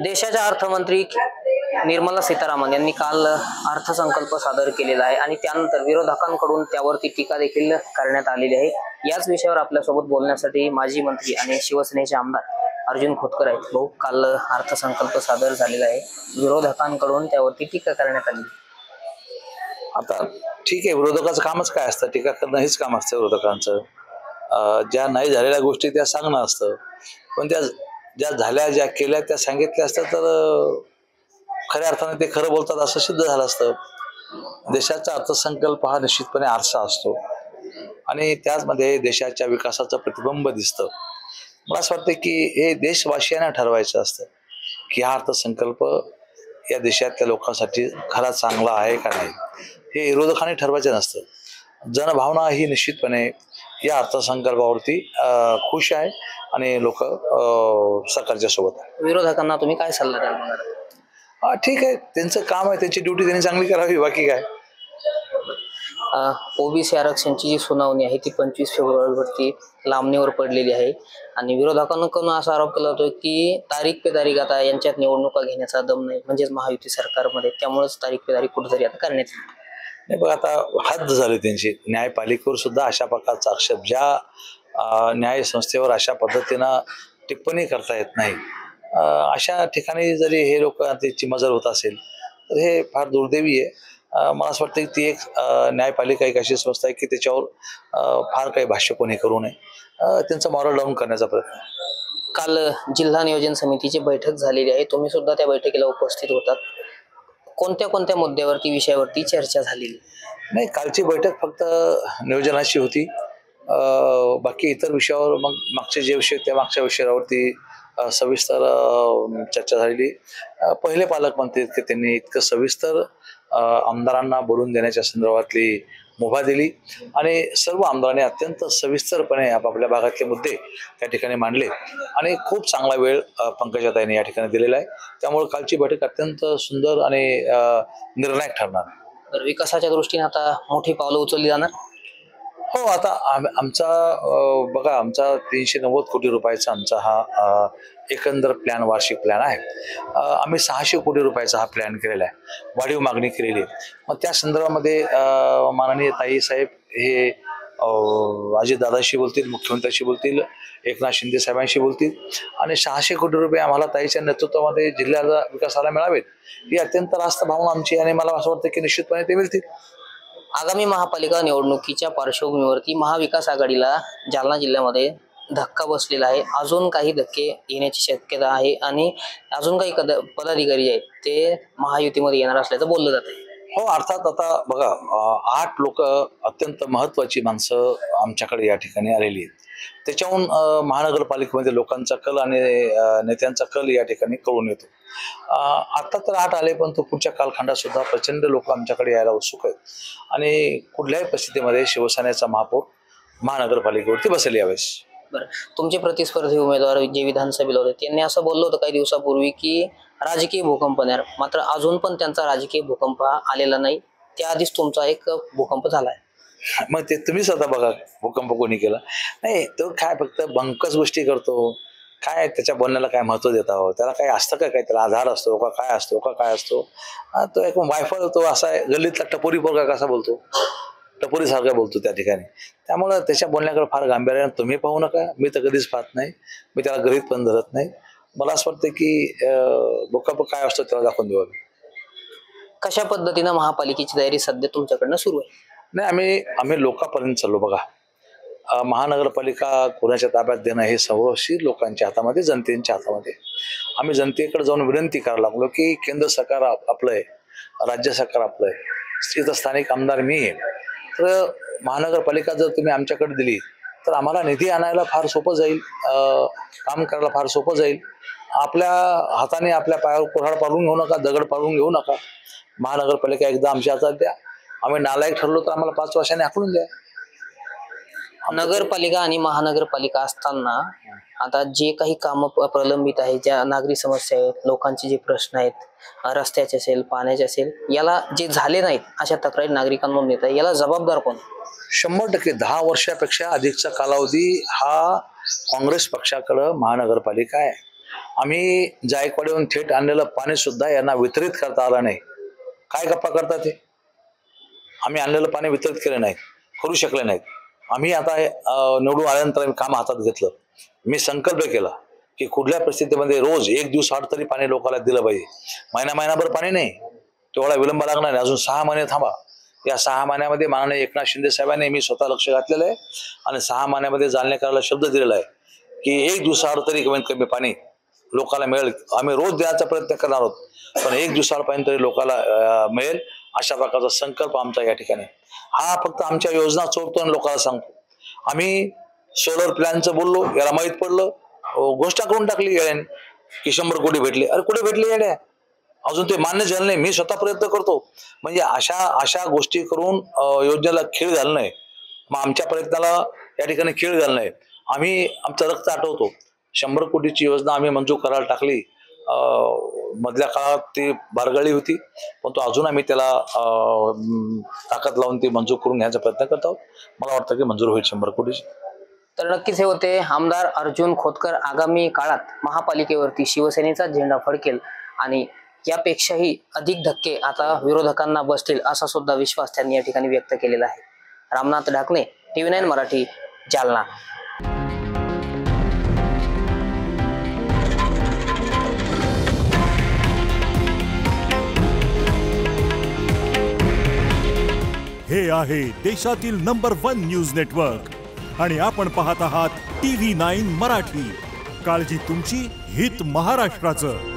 देशाच्या अर्थमंत्री निर्मला सीतारामन यांनी काल अर्थसंकल्प सादर केलेला आहे आणि त्यानंतर विरोधकांकडून त्यावरती टीका देखील करण्यात आलेली आहे। याच विषयावर आपल्यासोबत बोलण्यासाठी माजी मंत्री आणि शिवसेनेचे आमदार अर्जुन खोतकर आहेत। भाऊ, काल अर्थसंकल्प सादर झालेला आहे, विरोधकांकडून त्यावरती टीका करण्यात आली। आता ठीक आहे, विरोधकाचं कामच काय असतं? टीका करणं हेच काम असतं विरोधकांचं। ज्या नाही झालेल्या गोष्टी त्या सांगणं असतं, पण त्या ज्या झाल्या, ज्या केल्या, त्या सांगितल्या असतात तर खऱ्या अर्थाने ते खरं बोलतात असं सिद्ध झालं असतं। देशाचा अर्थसंकल्प हा निश्चितपणे आरसा असतो आणि त्याचमध्ये देशाच्या विकासाचं प्रतिबिंब दिसतं। मला असं वाटतं की हे देशवासियांना ठरवायचं असतं की हा अर्थसंकल्प या देशातल्या लोकांसाठी खरा चांगला आहे का नाही, हे विरोधकांनी ठरवायचं नसतं। जनभावना ही निश्चितपणे या अर्थसंकल्पावरती खुश आहे आणि लोक सरकारच्या सोबत आहे। विरोधकांना तुम्ही काय सल्ला द्याल? ठीक आहे, त्यांचं काम आहे, त्यांची ड्युटी त्यांनी चांगली करावी, बाकी काय। ओबीसी आरक्षणची जी सुनावणी आहे ती 25 फेब्रुवारीवरती लांबणीवर पडलेली आहे आणि विरोधकांकडून असा आरोप केला जातो की तारीख पे तारीख आता यांच्यात निवडणुका घेण्याचा दम नाही, म्हणजेच महायुती सरकारमध्ये, त्यामुळेच तारीख पे तारीख कुठेतरी आता करण्यात येईल। नाही बघ, आता हद्द झाली त्यांची। न्यायपालिकेवर सुद्धा अशा प्रकारचा आक्षेप, ज्या न्याय संस्थेवर अशा पद्धतीनं टिप्पणी करता येत नाही, अशा ठिकाणी जरी हे लोक त्याची मजल होत असेल तर हे फार दुर्दैवी आहे। मला असं वाटतं की ती एक न्यायपालिका एक अशी संस्था आहे की त्याच्यावर फार काही भाष्य कोणी करू नये, त्यांचं मॉरल डाऊन करण्याचा प्रयत्न। काल जिल्हा नियोजन समितीची बैठक झालेली आहे, तुम्ही सुद्धा त्या बैठकीला उपस्थित होतात। कोणत्या कोणत्या मुद्द्यावरती, विषयावरती चर्चा झालेली? नाही, कालची बैठक फक्त नियोजनाची होती, बाकी इतर विषयावर मग मागचे जे विषय त्या मागच्या विषयावरती सविस्तर चर्चा झालेली। पहिले पालकमंत्री की त्यांनी इतकं सविस्तर आमदारांना बोलून देण्याच्या संदर्भातली मुभा दिली आणि सर्व आमदारांनी अत्यंत सविस्तरपणे आपापल्या भागातले मुद्दे त्या ठिकाणी मांडले आणि खूप चांगला वेळ पंकजाताईंनी या ठिकाणी दिलेला आहे। त्यामुळे कालची बैठक अत्यंत सुंदर आणि निर्णायक ठरणार। विकासाच्या दृष्टीने आता मोठी पावलं उचलली जाणार? हो, आता आमचा बघा, आमचा 390 कोटी रुपयाचा आमचा हा एकंदर प्लॅन, वार्षिक प्लॅन आहे। आम्ही 600 कोटी रुपयाचा हा प्लॅन केलेला आहे, वाढीव मागणी केलेली आहे। मग त्या संदर्भामध्ये माननीय ताई साहेब हे अजितदादाशी बोलतील, मुख्यमंत्र्यांशी बोलतील, एकनाथ शिंदे साहेबांशी बोलतील आणि 600 कोटी रुपये आम्हाला ताईच्या नेतृत्वामध्ये जिल्ह्याला विकासाला मिळावेत, ही अत्यंत रास्त भावना आमची आणि मला असं वाटतं की निश्चितपणे ते मिळतील। आगामी महापालिका निवडणुकीच्या पार्श्वभूमीवरती महाविकास आघाडीला जालना जिल्ह्यामध्ये धक्का बसलेला आहे, अजून काही धक्के येण्याची शक्यता आहे आणि अजून काही पदाधिकारी आहेत ते महायुतीमध्ये येणार असल्याचं बोललं जात आहे। हो, अर्थात आता बघा, 8 लोक अत्यंत महत्वाची माणसं आमच्याकडे या ठिकाणी आलेली आहेत। त्याच्याहून महानगरपालिकेमध्ये लोकांचा कल आणि नेत्यांचा कल या ठिकाणी कळून येतो। आता तर 8 आले, पण तो पुढच्या कालखंडात सुद्धा प्रचंड लोक आमच्याकडे यायला उत्सुक आहेत आणि कुठल्याही परिस्थितीमध्ये शिवसेनेचा महापौर महानगरपालिकेवरती बसेल यावेळेस। बरं, तुमचे प्रतिस्पर्धी उमेदवार जे विधानसभेला होते त्यांनी असं बोललं होतं काही दिवसापूर्वी की राजकीय भूकंप येणार, मात्र अजून पण त्यांचा राजकीय भूकंप आलेला नाही, त्याआधीच तुमचा एक भूकंप झालाय। मग ते तुम्हीच आता बघा, भूकंप कोणी केला नाही, तो काय फक्त बंकस गोष्टी करतो, काय त्याच्या बोलण्याला काय महत्व देता हो? त्याला काय असतं का? काय त्याला आधार असतो का? काय असतो का? काय असतो? तो एक वायफळ, तो असा आहे गल्लीतला टपोरी पोरगा कसा बोलतो, टपोरी सारखा बोलतो त्या ठिकाणी। त्यामुळं त्याच्या बोलण्याकडे फार गांभीर्याने तुम्ही पाहू नका, मी तर कधीच पाहत नाही, मी त्याला गृहीत पण धरत नाही। मला असं वाटतं की भूकंप काय असतो त्याला दाखवून देऊ। कशा पद्धतीनं महापालिकेची तयारी सध्या तुमच्याकडनं सुरू आहे? नाही, आम्ही लोकांपर्यंत चाललो बघा। महानगरपालिका कोणाच्या ताब्यात देणं हे सर्वस्वी लोकांच्या हातामध्ये, जनतेच्या हातामध्ये। आम्ही जनतेकडे जाऊन विनंती करायला लागलो की केंद्र सरकार आपलं आहे, राज्य सरकार आपलं आहे, इथं स्थानिक आमदार मी आहे, तर महानगरपालिका जर तुम्ही आमच्याकडे दिली तर आम्हाला निधी आणायला फार सोपं जाईल, काम करायला फार सोपं जाईल। आपल्या हाताने आपल्या पायावर कुऱ्हाड पाडून घेऊ नका, दगड पाडून घेऊ नका। महानगरपालिका एकदा आमच्या हातात द्या, आम्ही नालायक ठरलो तर आम्हाला 5 वर्षांनी हाकलून द्या। नगरपालिका आणि महानगरपालिका असताना आता जे काही काम प्रलंबित आहे, ज्या नागरी समस्या आहेत, लोकांचे जे प्रश्न आहेत, रस्त्याचे असेल, पाण्याचे असेल, याला जे झाले नाहीत अशा तक्रारी नागरिकांना देत आहे, याला जबाबदार कोण? 100% 10 वर्षापेक्षा अधिकचा कालावधी हा काँग्रेस पक्षाकडे महानगरपालिका आहे। आम्ही जायकवाडीहून थेट आणलेलं पाणी सुद्धा यांना वितरित करता आलं नाही. काय गप्पा करतात ते? आम्ही आणलेलं पाणी वितरित केलं नाही, करू शकले नाहीत. आम्ही आता निवडून आल्यानंतर आम्ही काम हातात घेतलं. मी संकल्प केला की कुठल्या परिस्थितीमध्ये रोज 1 दिवसाआड तरी पाणी लोकांना दिलं पाहिजे. महिनाभर पाणी नाही, तेवढा विलंब लागणार नाही, अजून 6 महिने थांबा. या 6 महिन्यामध्ये माननीय एकनाथ शिंदे साहेबांनी मी स्वतः लक्ष घातलेलं आहे आणि 6 महिन्यामध्ये जालनेकराला शब्द दिलेला आहे की 1 दिवसाआड तरी कमीत कमी पाणी लोकांना मिळेल. आम्ही रोज देण्याचा प्रयत्न करणार आहोत, पण 1 दिवसाआड पाणी तरी लोकांना मिळेल अशा प्रकारचा संकल्प आमचा या ठिकाणी. हा फक्त आमच्या योजना चोरतो आणि लोकांना सांगतो. आम्ही सोलर प्लॅनचं बोललो, याला माहीत पडलं, घोषणा करून टाकली येड्याने की 100 कोटी भेटले. अरे कुठे भेटले येड्या? अजून ते मान्य झालं नाही. मी स्वतः प्रयत्न करतो. म्हणजे अशा गोष्टी करून योजनेला खीळ घालणं आहे. मग आमच्या प्रयत्नाला या ठिकाणी खीळ घालणं आहे. आम्ही आमचं रक्त आठवतो. 100 कोटीची योजना आम्ही मंजूर करायला टाकली. मधल्या काळात ती बारगळी होती, पण तो अजून आम्ही त्याला ताकद लावून ती मंजूर करून घ्यायचा प्रयत्न करत आहोत. मला वाटतं की मंजूर होईल 100 कोटीची. तर नक्कीच हे होते आमदार अर्जुन खोतकर. आगामी काळात महापालिकेवरती शिवसेनेचा झेंडा फडकेल आणि यापेक्षाही अधिक धक्के आता विरोधकांना बसतील असा सुद्धा विश्वास त्यांनी या ठिकाणी व्यक्त केलेला आहे. रामनाथ ढाकणे, TV9 मराठी, जालना. हे आहे देशातील नंबर 1 न्यूज नेटवर्क आणि आपण पाहत आहात TV9 मराठी. काळजी तुमची, हित महाराष्ट्राचं.